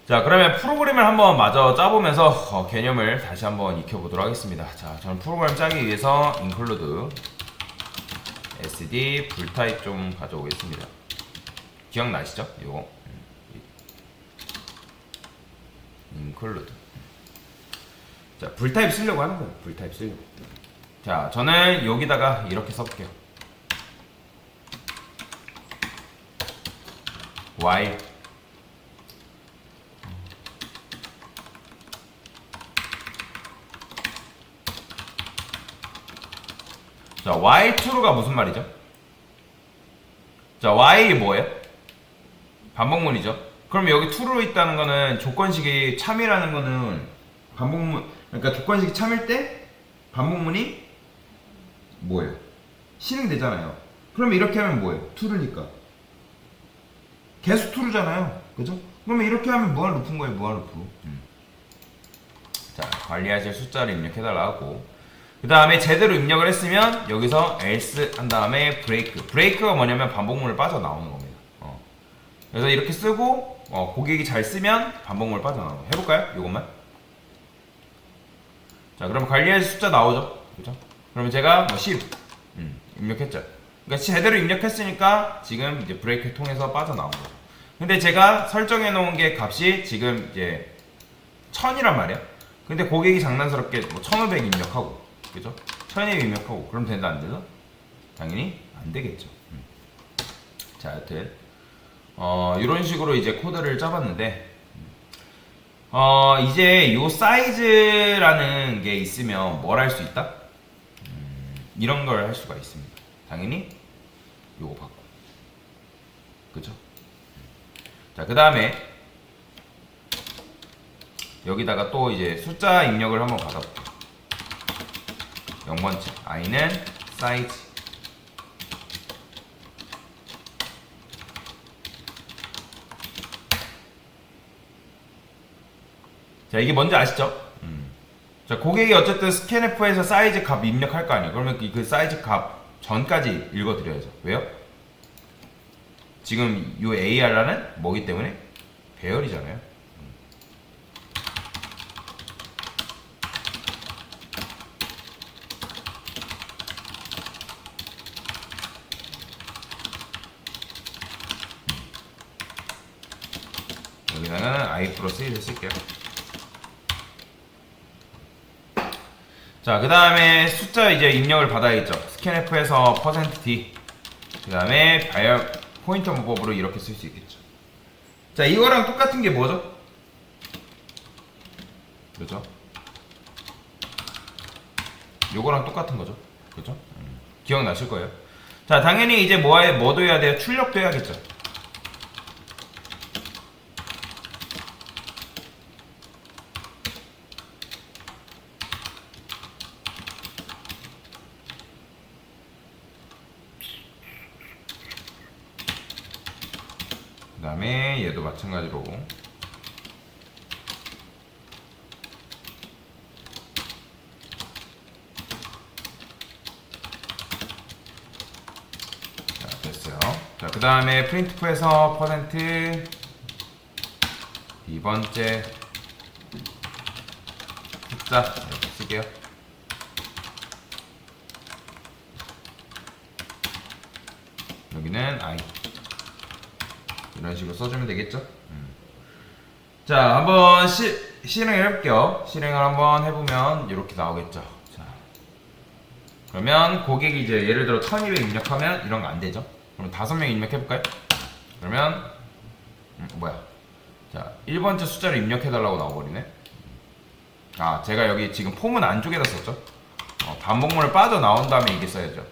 자, 그러면 프로그램을 한번 마저 짜보면서 개념을 다시 한번 익혀보도록 하겠습니다. 자, 저는 프로그램 짜기 위해서 include sd 불타입 좀 가져오겠습니다. 기억나시죠? 이거 include. 자, 불타입 쓰려고 하는 거예요. 불타입 쓰려고. 자, 저는 여기다가 이렇게 써볼게요. while 자, while true가 무슨 말이죠? 자, while이 뭐예요? 반복문이죠. 그럼 여기 true 있다는 거는 조건식이 참이라는 거는 반복문, 그러니까 조건식이 참일 때 반복문이 뭐예요? 실행되잖아요. 그러면 이렇게 하면 뭐예요? true니까. 계속 true잖아요. 그죠? 그러면 이렇게 하면 무한 루프인 거예요, 무한 루프. 자, 관리하실 숫자를 입력해달라고. 그 다음에 제대로 입력을 했으면 여기서 else 한 다음에 break. break가 뭐냐면 반복문을 빠져나오는 겁니다. 그래서 이렇게 쓰고 고객이 잘 쓰면 반복문을 빠져나오는 거. 해볼까요? 이것만. 자, 그럼 관리하실 숫자 나오죠? 그죠? 그러면 제가 뭐 10 입력했죠. 그러니까 제대로 입력했으니까 지금 이제 브레이크 통해서 빠져나온 거죠. 근데 제가 설정해 놓은 게 값이 지금 이제 1000이란 말이야. 근데 고객이 장난스럽게 뭐 1500 입력하고, 그죠? 1000에 입력하고, 그럼 된다, 안 되죠? 당연히 안 되겠죠. 자, 여튼, 이런 식으로 이제 코드를 짜봤는데, 이제 요 사이즈라는 게 있으면 뭘 할 수 있다? 이런 걸 할 수가 있습니다. 당연히 요거 받고, 그죠? 자, 그 다음에 여기다가 또 이제 숫자 입력을 한번 받아볼게요. 0번째 i는 사이즈. 자, 이게 뭔지 아시죠? 자, 고객이 어쨌든 스캔F에서 사이즈 값 입력할 거 아니에요. 그러면 그 사이즈 값 전까지 읽어드려야죠. 왜요? 지금 이 AR라는 뭐기 때문에? 배열이잖아요. 여기다가 i 플러스 1을 쓸게요. 자, 그 다음에 숫자 이제 입력을 받아야겠죠. 스캔F에서 %d. 그 다음에 배열 포인터 문법으로 이렇게 쓸 수 있겠죠. 자, 이거랑 똑같은 게 뭐죠? 그죠? 요거랑 똑같은 거죠. 그죠? 기억나실 거예요. 자, 당연히 이제 뭐도 해야 돼요? 출력도 해야겠죠. 그 다음에 얘도 마찬가지로 자, 됐어요. 자, 그 다음에 printf에서 %, 2번째 숫자 이렇게 쓸게요. 여기는 i. 이런 식으로 써주면 되겠죠? 자, 한번 실행을 해볼게요. 실행을 한번 해보면 이렇게 나오겠죠. 자, 그러면 고객이 이제 예를 들어 1200 입력하면 이런 거 안 되죠? 그럼 5명 입력해볼까요? 그러면 뭐야? 자, 1번째 숫자를 입력해달라고 나와버리네. 아, 제가 여기 지금 폼은 안쪽에다 썼죠? 반복문을 빠져나온 다음에 이게 써야죠.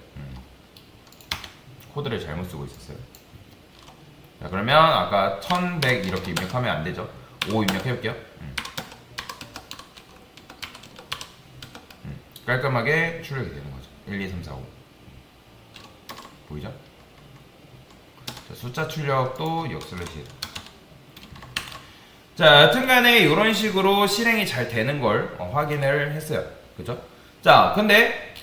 코드를 잘못 쓰고 있었어요. 자, 그러면 아까 1100 이렇게 입력하면 안 되죠. 5 입력해볼게요. 깔끔하게 출력이 되는 거죠. 1, 2, 3, 4, 5. 보이죠? 자, 숫자 출력도 역슬래시. 자, 여튼간에 이런 식으로 실행이 잘 되는 걸 확인을 했어요. 그죠? 자, 근데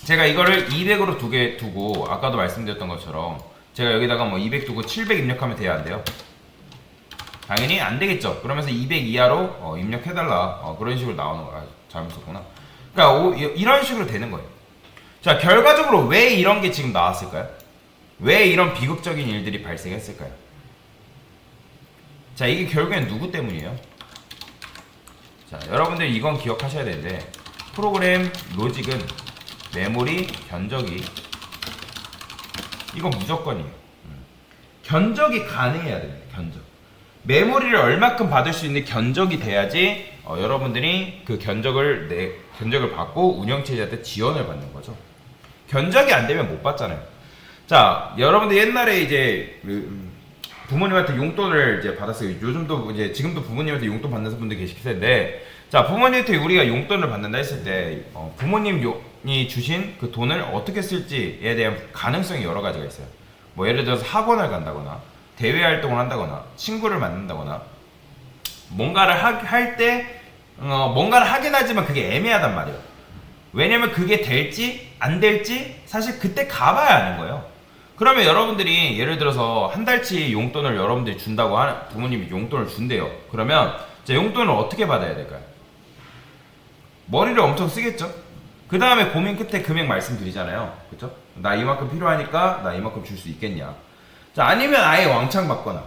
제가 이거를 200으로 두고 아까도 말씀드렸던 것처럼 제가 여기다가 뭐 200 두고 700 입력하면 돼야 안 돼요? 당연히 안 되겠죠. 그러면서 200 이하로 입력해달라. 그런 식으로 나오는 거야. 잘못 썼구나. 그러니까 이런 식으로 되는 거예요. 자, 결과적으로 왜 이런 게 지금 나왔을까요? 왜 이런 비극적인 일들이 발생했을까요? 자, 이게 결국엔 누구 때문이에요? 자, 여러분들 이건 기억하셔야 되는데, 프로그램 로직은 메모리 견적이 이건 무조건이에요. 견적이 가능해야 됩니다. 견적. 메모리를 얼마큼 받을 수 있는 견적이 돼야지 여러분들이 그 견적을 받고 운영체제한테 지원을 받는 거죠. 견적이 안 되면 못 받잖아요. 자, 여러분들 옛날에 이제 부모님한테 용돈을 이제 받았어요. 요즘도 이제 지금도 부모님한테 용돈 받는 분들 계실 텐데, 자, 부모님한테 우리가 용돈을 받는다 했을 때 부모님이 주신 그 돈을 어떻게 쓸지에 대한 가능성이 여러 가지가 있어요. 뭐 예를 들어서 학원을 간다거나 대외 활동을 한다거나 친구를 만난다거나 뭔가를 할 때 뭔가를 하긴 하지만 그게 애매하단 말이에요. 왜냐면 그게 될지 안 될지 사실 그때 가봐야 아는 거예요. 그러면 여러분들이 예를 들어서 한 달치 용돈을 여러분들이 준다고 부모님이 용돈을 준대요. 그러면 자, 용돈을 어떻게 받아야 될까요? 머리를 엄청 쓰겠죠? 그 다음에 고민 끝에 금액 말씀드리잖아요. 그쵸? 나 이만큼 필요하니까 나 이만큼 줄 수 있겠냐. 자, 아니면 아예 왕창 받거나.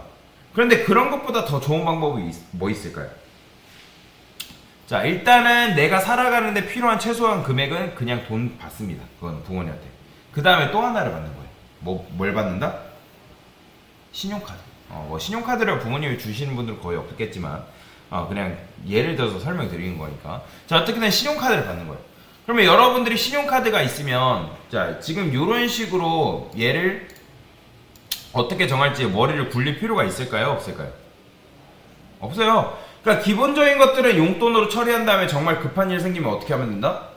그런데 그런 것보다 더 좋은 방법이 뭐 있을까요? 자, 일단은 내가 살아가는데 필요한 최소한 금액은 그냥 돈 받습니다. 그건 부모님한테. 그 다음에 또 하나를 받는 거예요. 뭘 받는다? 신용카드. 뭐 신용카드를 부모님이 주시는 분들은 거의 없겠지만 그냥 예를 들어서 설명드리는 거니까. 자, 어떻게든 신용카드를 받는 거예요. 그러면 여러분들이 신용카드가 있으면 자, 지금 이런 식으로 얘를 어떻게 정할지 머리를 굴릴 필요가 있을까요? 없을까요? 없어요. 그러니까 기본적인 것들은 용돈으로 처리한 다음에 정말 급한 일 생기면 어떻게 하면 된다?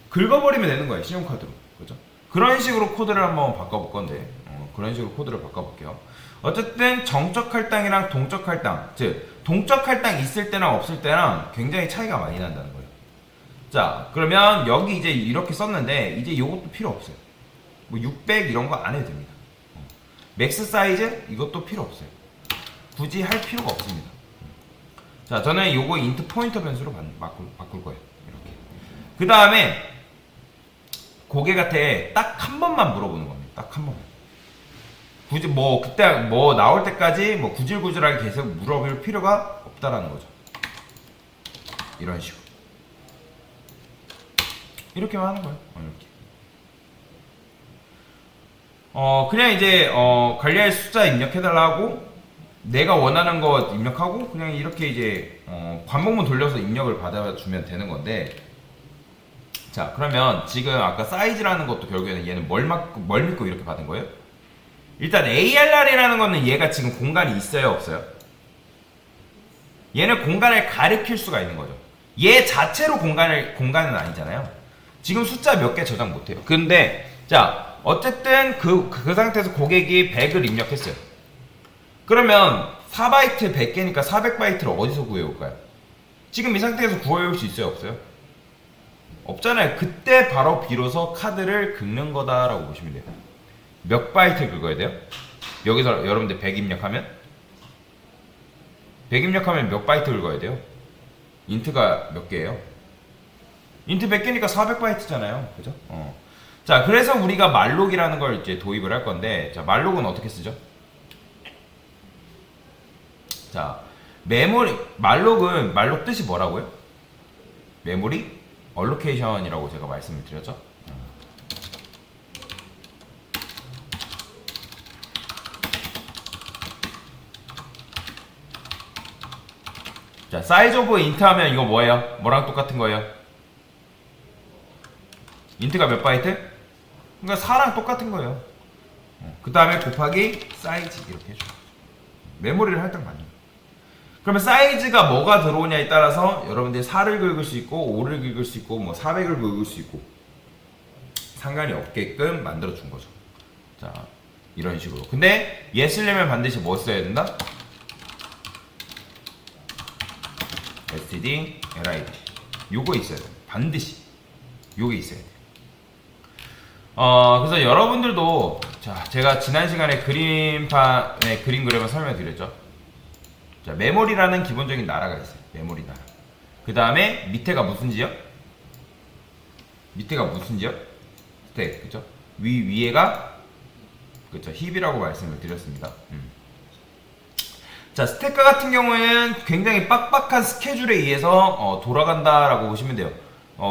긁어버리면 되는 거예요. 신용카드로. 그죠? 그런 식으로 코드를 한번 바꿔볼 건데 그런 식으로 코드를 바꿔볼게요. 어쨌든 정적 할당이랑 동적 할당, 즉 동적 할당 있을 때랑 없을 때랑 굉장히 차이가 많이 난다는 거예요. 자, 그러면 여기 이제 이렇게 썼는데 이제 이것도 필요 없어요. 뭐 600 이런 거 안 해도 됩니다. 맥스 사이즈 이것도 필요 없어요. 굳이 할 필요가 없습니다. 자, 저는 요거 인트 포인터 변수로 바꿀 거예요. 이렇게. 그 다음에 고객한테 딱 한 번만 물어보는 겁니다. 딱 한 번만. 굳이 뭐 그때 뭐 나올 때까지 뭐 구질구질하게 계속 물어볼 필요가 없다라는 거죠. 이런 식으로. 이렇게만 하는 거예요. 이렇게. 그냥 이제 관리할 숫자 입력해달라고 내가 원하는 거 입력하고 그냥 이렇게 이제 관목문 돌려서 입력을 받아주면 되는 건데, 자, 그러면 지금 아까 사이즈라는 것도 결국에는 얘는 뭘 믿고 이렇게 받은 거예요? 일단 ARR이라는 거는 얘가 지금 공간이 있어요, 없어요? 얘는 공간을 가리킬 수가 있는 거죠. 얘 자체로 공간은 아니잖아요. 지금 숫자 몇 개 저장 못해요. 근데 자, 어쨌든 그 상태에서 고객이 100을 입력했어요. 그러면 4바이트 100개니까 400바이트를 어디서 구해올까요? 지금 이 상태에서 구해올 수 있어요, 없어요? 없잖아요. 그때 바로 비로소 카드를 긁는 거다라고 보시면 돼요. 몇 바이트 긁어야 돼요? 여기서 여러분들 100 입력하면? 100 입력하면 몇 바이트 긁어야 돼요? 인트가 몇 개예요? 인트 100개니까 400바이트잖아요. 그죠? 자, 그래서 우리가 말록이라는 걸 이제 도입을 할 건데, 자, 말록은 어떻게 쓰죠? 자, 말록 뜻이 뭐라고요? 메모리 얼로케이션이라고 제가 말씀을 드렸죠? 자, 사이즈 오브 인트 하면 이거 뭐예요? 뭐랑 똑같은 거예요? 인트가 몇 바이트? 그러니까 4랑 똑같은 거예요. 그 다음에 곱하기 사이즈 이렇게 해줘. 메모리를 할당 받는 거예요. 그러면 사이즈가 뭐가 들어오냐에 따라서 여러분들이 4를 긁을 수 있고 5를 긁을 수 있고 뭐 400을 긁을 수 있고 상관이 없게끔 만들어 준 거죠. 자, 이런 식으로. 근데 얘 쓰려면 반드시 뭐 써야 된다? std, lid 요거 있어야 돼요. 반드시 요게 있어야 돼요. 그래서 여러분들도 자, 제가 지난 시간에 그림판에 그림 그려면 설명드렸죠. 자, 메모리라는 기본적인 나라가 있어요. 메모리 나라. 그 다음에 밑에가 무슨 지역? 밑에가 무슨 지역? 스택, 그죠? 위에가 그죠? 힙이라고 말씀을 드렸습니다. 자, 스택과 같은 경우에는 굉장히 빡빡한 스케줄에 의해서 돌아간다라고 보시면 돼요.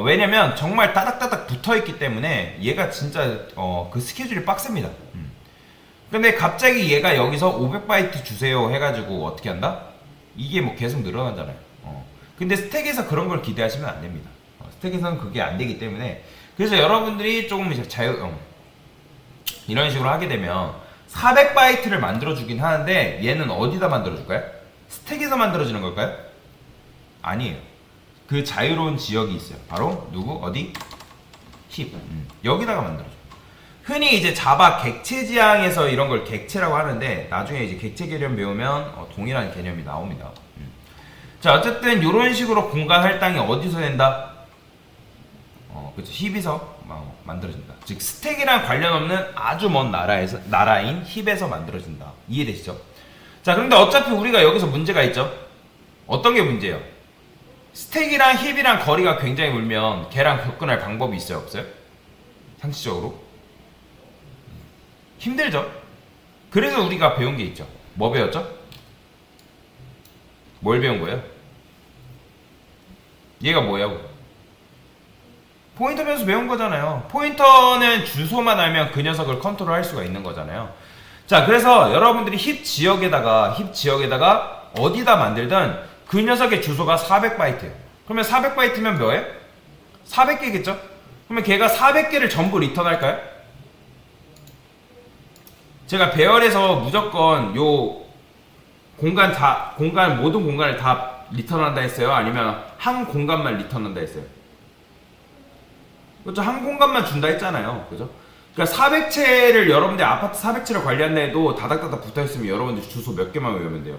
왜냐면 정말 따닥따닥 붙어있기 때문에 얘가 진짜 그 스케줄이 빡셉니다. 근데 갑자기 얘가 여기서 500바이트 주세요 해가지고 어떻게 한다? 이게 뭐 계속 늘어나잖아요. 근데 스택에서 그런 걸 기대하시면 안 됩니다. 스택에서는 그게 안 되기 때문에 그래서 여러분들이 조금 이제 이런 식으로 하게 되면 400바이트를 만들어주긴 하는데 얘는 어디다 만들어줄까요? 스택에서 만들어지는 걸까요? 아니에요. 그 자유로운 지역이 있어요. 바로 누구? 어디? 힙. 여기다가 만들어줘요. 흔히 이제 자바 객체 지향에서 이런 걸 객체라고 하는데 나중에 이제 객체 개념 배우면 동일한 개념이 나옵니다. 자, 어쨌든 이런 식으로 공간 할당이 어디서 된다? 그렇죠. 힙에서 만들어진다. 즉 스택이랑 관련 없는 아주 먼 나라인 힙에서 만들어진다. 이해되시죠? 자, 그런데 어차피 우리가 여기서 문제가 있죠. 어떤 게 문제예요? 스택이랑 힙이랑 거리가 굉장히 멀면 걔랑 접근할 방법이 있어요, 없어요? 상식적으로 힘들죠. 그래서 우리가 배운 게 있죠. 뭐 배웠죠? 뭘 배운 거예요? 얘가 뭐냐고? 포인터 변수 배운 거잖아요. 포인터는 주소만 알면 그 녀석을 컨트롤할 수가 있는 거잖아요. 자, 그래서 여러분들이 힙 지역에다가 어디다 만들든 그 녀석의 주소가 400바이트예요. 그러면 400바이트면 뭐예요? 400개겠죠? 그러면 걔가 400개를 전부 리턴할까요? 제가 배열에서 무조건 요 모든 공간을 다 리턴한다 했어요? 아니면 한 공간만 리턴한다 했어요? 그렇죠. 한 공간만 준다 했잖아요. 그죠? 그러니까 400채를 여러분들 아파트 400채를 관리한다 해도 다닥다닥 붙어있으면 여러분들 주소 몇 개만 외우면 돼요?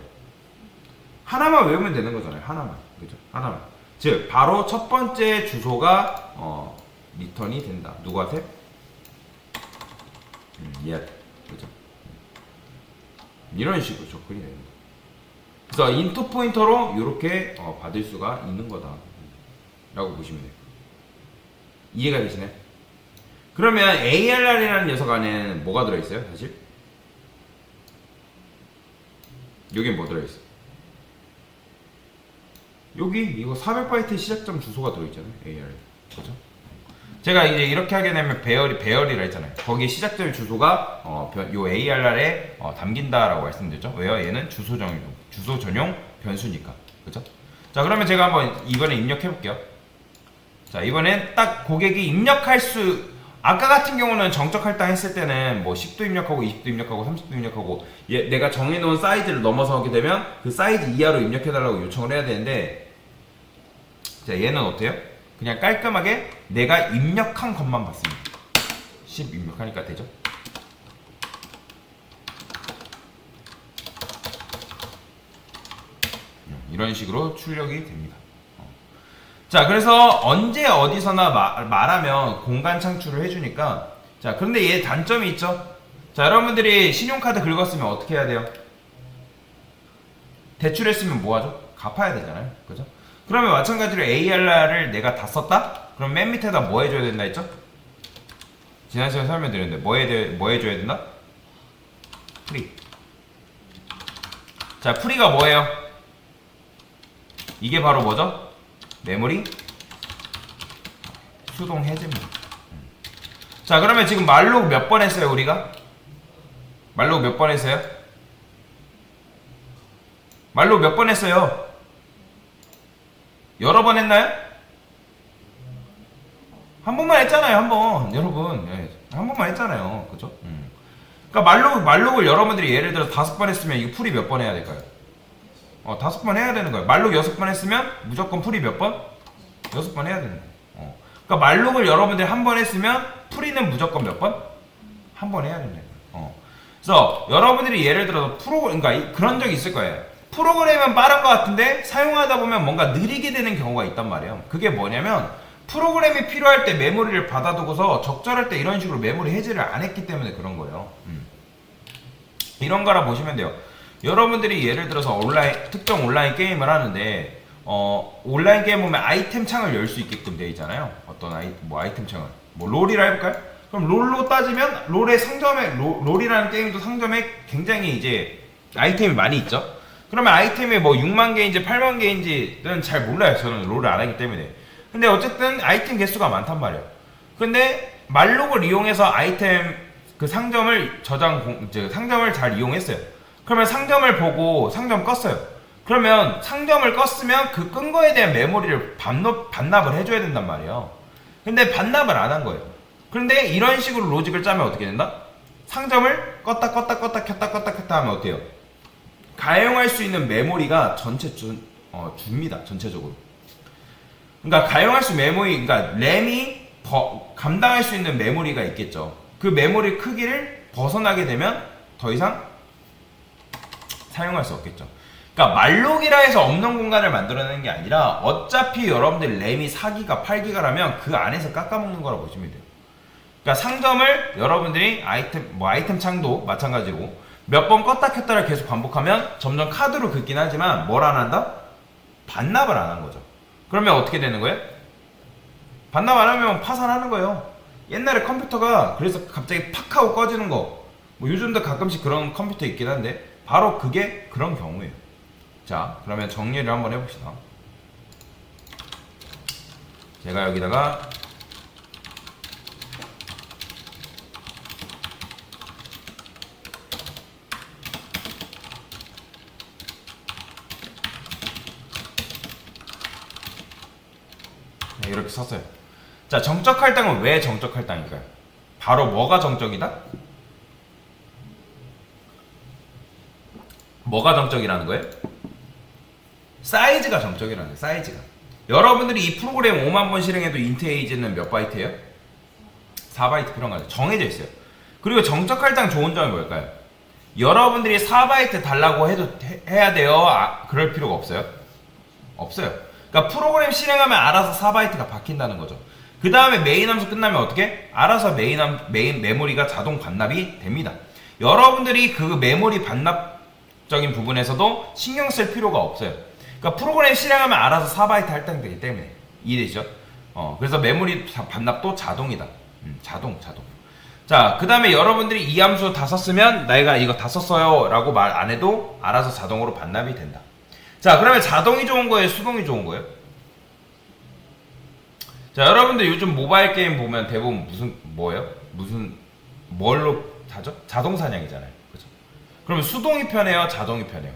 하나만 외우면 되는 거잖아요. 하나만. 그죠? 하나만. 즉 바로 첫 번째 주소가 리턴이 된다. 누구한테? 얘한테. 그죠? 이런 식으로 접근이 됩니다. 그래서 인투 포인터로 이렇게 받을 수가 있는 거다 라고 보시면 돼요. 이해가 되시나요? 그러면 ARR이라는 녀석 안에는 뭐가 들어있어요? 사실 여긴 뭐 들어있어? 여기 이거 400바이트 시작점 주소가 들어있잖아요. ARR. 그죠? 제가 이제 이렇게 하게 되면 배열이라 했잖아요. 거기에 시작점 주소가 요 ARR에 담긴다라고 말씀드렸죠. 왜요? 얘는 주소 전용 변수니까. 그죠? 자, 그러면 제가 한번 이번에 입력해 볼게요. 자, 이번엔 딱 고객이 입력할 아까 같은 경우는 정적 할당 했을 때는 뭐 10도 입력하고 20도 입력하고 30도 입력하고 내가 정해놓은 사이즈를 넘어서게 되면 그 사이즈 이하로 입력해달라고 요청을 해야 되는데, 자, 얘는 어때요? 그냥 깔끔하게 내가 입력한 것만 받습니다. 10 입력하니까 되죠? 이런 식으로 출력이 됩니다. 자, 그래서 언제 어디서나 말하면 공간 창출을 해주니까. 자, 그런데 얘 단점이 있죠. 자, 여러분들이 신용카드 긁었으면 어떻게 해야 돼요? 대출했으면 뭐하죠? 갚아야 되잖아요. 그죠? 그러면 마찬가지로 ARR을 내가 다 썼다? 그럼 맨 밑에다 뭐 해줘야 된다 했죠? 지난 시간에 설명드렸는데 뭐 해줘야 된다? 프리. 자, 프리가 뭐예요? 이게 바로 뭐죠? 메모리 수동 해제입니다. 자, 그러면 지금 말로그 몇 번 했어요, 우리가? 말로그 몇 번 했어요? 말로그 몇 번 했어요? 여러 번 했나요? 한 번만 했잖아요, 한 번. 여러분, 한 번만 했잖아요. 그죠? 그러니까 말로그를 여러분들이 예를 들어 5번 했으면 이거 풀이 몇 번 해야 될까요? 5번 해야 되는 거예요. 말록 6번 했으면 무조건 풀이 몇 번? 6번 해야 되는 거예요. 그러니까 말록을 여러분들이 한 번 했으면 풀이는 무조건 몇 번? 한 번 해야 된다. 그래서 여러분들이 예를 들어서 그러니까 그런 적이 있을 거예요. 프로그램은 빠른 것 같은데 사용하다 보면 뭔가 느리게 되는 경우가 있단 말이에요. 그게 뭐냐면 프로그램이 필요할 때 메모리를 받아두고서 적절할 때 이런 식으로 메모리 해제를 안 했기 때문에 그런 거예요. 이런 거라 보시면 돼요. 여러분들이 예를 들어서 특정 온라인 게임을 하는데 온라인 게임 보면 아이템 창을 열 수 있게끔 되어 있잖아요. 어떤 아이템 창을 뭐 롤이라 해볼까요? 그럼 롤로 따지면 롤의 상점에 롤이라는 게임도 상점에 굉장히 이제 아이템이 많이 있죠. 그러면 아이템이 뭐 6만 개인지 8만 개인지는 잘 몰라요. 저는 롤을 안 하기 때문에. 근데 어쨌든 아이템 개수가 많단 말이에요. 근데 말록을 이용해서 아이템 그 상점을 상점을 잘 이용했어요. 그러면 상점을 보고 상점 껐어요. 그러면 상점을 껐으면 그 끈 거에 대한 메모리를 반납을 해줘야 된단 말이에요. 근데 반납을 안 한 거예요. 그런데 이런 식으로 로직을 짜면 어떻게 된다? 상점을 껐다 켰다 하면 어때요? 가용할 수 있는 메모리가 줍니다. 전체적으로. 그러니까 가용할 수 메모리, 그러니까 램이 감당할 수 있는 메모리가 있겠죠. 그 메모리 크기를 벗어나게 되면 더 이상 사용할 수 없겠죠. 그러니까 말록이라 해서 없는 공간을 만들어내는 게 아니라 어차피 여러분들 램이 4기가, 8기가라면 그 안에서 깎아먹는 거라고 보시면 돼요. 그러니까 상점을 여러분들이 아이템 창도 마찬가지로 몇 번 껐다 켰다를 계속 반복하면 점점 카드로 긋긴 하지만 뭘 안 한다? 반납을 안 한 거죠. 그러면 어떻게 되는 거예요? 반납 안 하면 파산하는 거예요. 옛날에 컴퓨터가 그래서 갑자기 팍 하고 꺼지는 거, 뭐 요즘도 가끔씩 그런 컴퓨터 있긴 한데 바로 그게 그런 경우예요. 자, 그러면 정리를 한번 해봅시다. 제가 여기다가 이렇게 썼어요. 자, 정적 할당은 왜 정적 할당일까요? 바로 뭐가 정적이다? 뭐가 정적이라는 거예요? 사이즈가 정적이라는 거예요. 사이즈가. 여러분들이 이 프로그램 5만 번 실행해도 인트 에이지는 몇 바이트예요? 4바이트 필요한 거죠. 정해져 있어요. 그리고 정적 할당 좋은 점이 뭘까요? 여러분들이 4바이트 달라고 해야 돼요? 그럴 필요가 없어요? 없어요. 그러니까 프로그램 실행하면 알아서 4바이트가 박힌다는 거죠. 그 다음에 메인 함수 끝나면 어떻게? 알아서 메인 메모리가 자동 반납이 됩니다. 여러분들이 그 메모리 반납적인 부분에서도 신경 쓸 필요가 없어요. 그러니까 프로그램 실행하면 알아서 4바이트 할당되기 때문에. 이해되죠? 그래서 메모리 반납도 자동이다. 자동. 자, 그 다음에 여러분들이 이 함수 다 썼으면 내가 이거 다 썼어요 라고 말 안 해도 알아서 자동으로 반납이 된다. 자, 그러면 자동이 좋은 거예요? 수동이 좋은 거예요? 자, 여러분들 요즘 모바일 게임 보면 대부분 뭘로 하죠? 자동 사냥이잖아요. 그죠? 그러면 수동이 편해요? 자동이 편해요?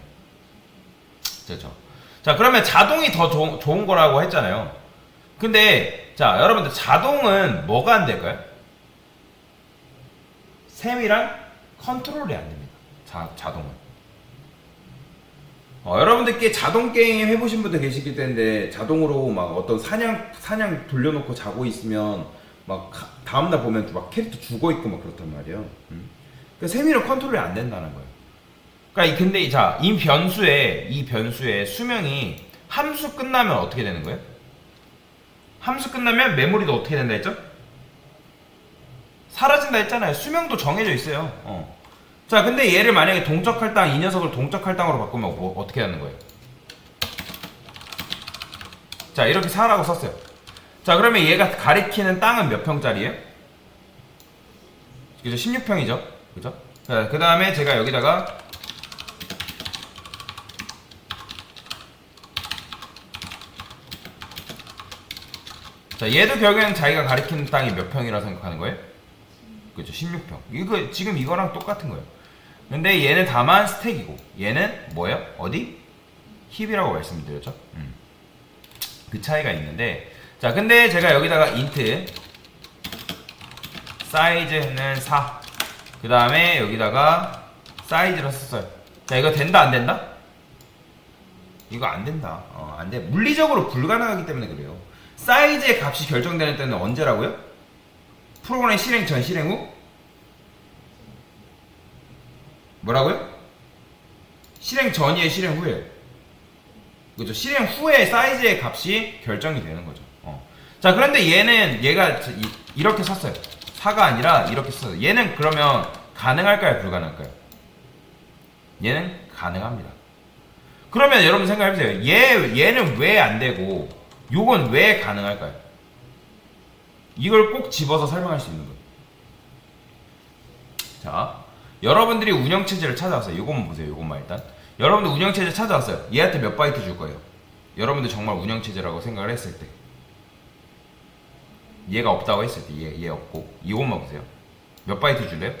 그렇죠? 자, 그러면 자동이 더 좋은 거라고 했잖아요. 근데, 자, 여러분들 자동은 뭐가 안 될까요? 셈이랑 컨트롤이 안 됩니다. 자동은. 여러분들께 자동 게임 해보신 분들 계시기 때문에 자동으로 막 어떤 사냥 돌려놓고 자고 있으면 막 다음날 보면 막 캐릭터 죽어있고 막 그렇단 말이에요. 그러니까 세미로 컨트롤이 안 된다는 거예요. 그러니까 근데 자, 이 변수의 수명이 함수 끝나면 어떻게 되는 거예요? 함수 끝나면 메모리도 어떻게 된다 했죠? 사라진다 했잖아요. 수명도 정해져 있어요. 자, 근데 얘를 만약에 동적 할당, 이 녀석을 동적 할당으로 바꾸면 어떻게 하는 거예요? 자, 이렇게 4라고 썼어요. 자, 그러면 얘가 가리키는 땅은 몇 평짜리예요? 그죠? 16평이죠? 그죠? 자, 그 다음에 제가 여기다가 자, 얘도 결국에는 자기가 가리키는 땅이 몇 평이라고 생각하는 거예요? 그죠? 16평. 지금 이거랑 똑같은 거예요. 근데 얘는 다만 스택이고 얘는 뭐예요? 어디? 힙이라고 말씀드렸죠? 그 차이가 있는데, 자, 근데 제가 여기다가 int 사이즈는 4, 그 다음에 여기다가 사이즈를 썼어요. 자, 이거 된다 안 된다? 이거 안 된다. 안 돼. 물리적으로 불가능하기 때문에 그래요. 사이즈의 값이 결정되는 때는 언제라고요? 프로그램 실행 전, 실행 후? 뭐라고요? 실행 전이에요, 실행 후에요? 그죠? 실행 후에 사이즈의 값이 결정이 되는 거죠. 자, 그런데 얘가 이렇게 썼어요. 4가 아니라 이렇게 썼어요. 얘는 그러면 가능할까요, 불가능할까요? 얘는 가능합니다. 그러면 여러분 생각해보세요. 얘는 왜 안 되고 요건 왜 가능할까요? 이걸 꼭 집어서 설명할 수 있는 거예요. 자, 여러분들이 운영체제를 찾아왔어요. 요것만 보세요. 요것만 일단. 여러분들 운영체제 찾아왔어요. 얘한테 몇 바이트 줄 거예요? 여러분들 정말 운영체제라고 생각을 했을 때. 얘가 없다고 했을 때, 얘 없고. 이것만 보세요. 몇 바이트 줄래요?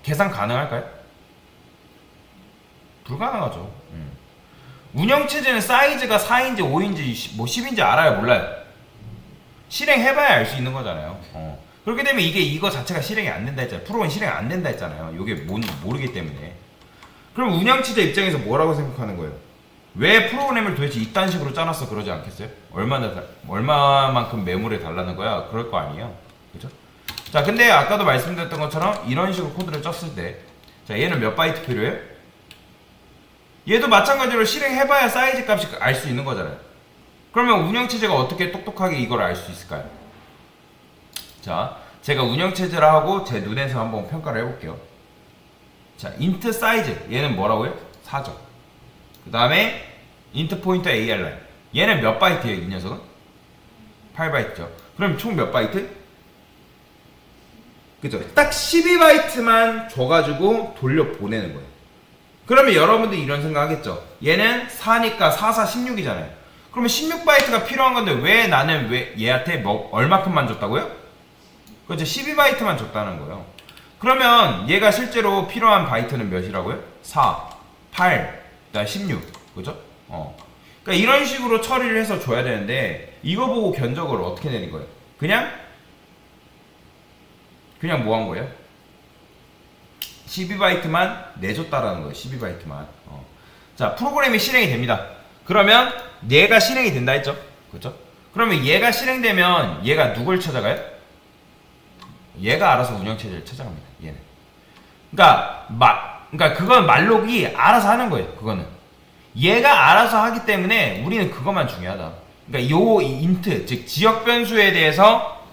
계산 가능할까요? 불가능하죠. 운영체제는 사이즈가 4인지 5인지 뭐 10인지 알아요? 몰라요? 실행해봐야 알 수 있는 거잖아요. 그렇게 되면 이거 자체가 실행이 안 된다 했잖아요. 프로그램 실행 안 된다 했잖아요. 이게 뭔지 모르기 때문에. 그럼 운영체제 입장에서 뭐라고 생각하는 거예요? 왜 프로그램을 도대체 이딴 식으로 짜놨어? 그러지 않겠어요? 얼마만큼 매물에 달라는 거야? 그럴 거 아니에요. 그죠? 자, 근데 아까도 말씀드렸던 것처럼 이런 식으로 코드를 썼을 때, 자, 얘는 몇 바이트 필요해요? 얘도 마찬가지로 실행해봐야 사이즈 값이 알 수 있는 거잖아요. 그러면 운영체제가 어떻게 똑똑하게 이걸 알 수 있을까요? 자, 제가 운영체제를 하고 제 눈에서 한번 평가를 해볼게요. 자, int 사이즈 얘는 뭐라고요? 4죠. 그 다음에 int 포인터 ARline 얘는 몇 바이트예요? 이 녀석은? 8바이트죠. 그럼 총 몇 바이트? 그죠? 딱 12바이트만 줘가지고 돌려보내는 거예요. 그러면 여러분들이 이런 생각 하겠죠. 얘는 4니까 4, 4, 16이잖아요. 그러면 16바이트가 필요한 건데 왜 나는 왜 얘한테 뭐 얼마큼만 줬다고요? 그렇죠. 12바이트만 줬다는 거예요. 그러면 얘가 실제로 필요한 바이트는 몇이라고요? 4, 8, 16. 그죠? 그러니까 이런 식으로 처리를 해서 줘야 되는데 이거 보고 견적을 어떻게 내린 거예요? 그냥 뭐 한 거예요? 12바이트만 내줬다라는 거예요. 12바이트만. 자, 프로그램이 실행이 됩니다. 그러면 얘가 실행이 된다 했죠? 그렇죠? 그러면 얘가 실행되면 얘가 누굴 찾아가요? 얘가 알아서 운영체제를 찾아갑니다. 얘는. 그러니까 그건 말록이 알아서 하는 거예요. 그거는. 얘가 알아서 하기 때문에 우리는 그것만 중요하다. 그러니까 요 int 즉 지역 변수에 대해서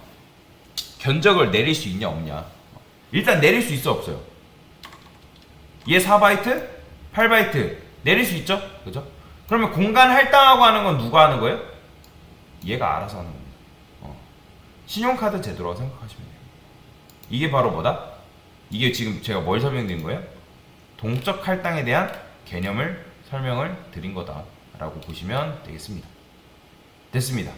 견적을 내릴 수 있냐 없냐. 일단 내릴 수 있어 없어요? 얘 4바이트, 8바이트 내릴 수 있죠? 그죠? 그러면 공간 할당하고 하는 건 누가 하는 거예요? 얘가 알아서 하는 겁니다. 신용카드 제도라고 생각하시면 돼요. 이게 바로 뭐다? 이게 지금 제가 뭘 설명드린 거예요? 동적 할당에 대한 개념을 설명을 드린 거다 라고 보시면 되겠습니다. 됐습니다.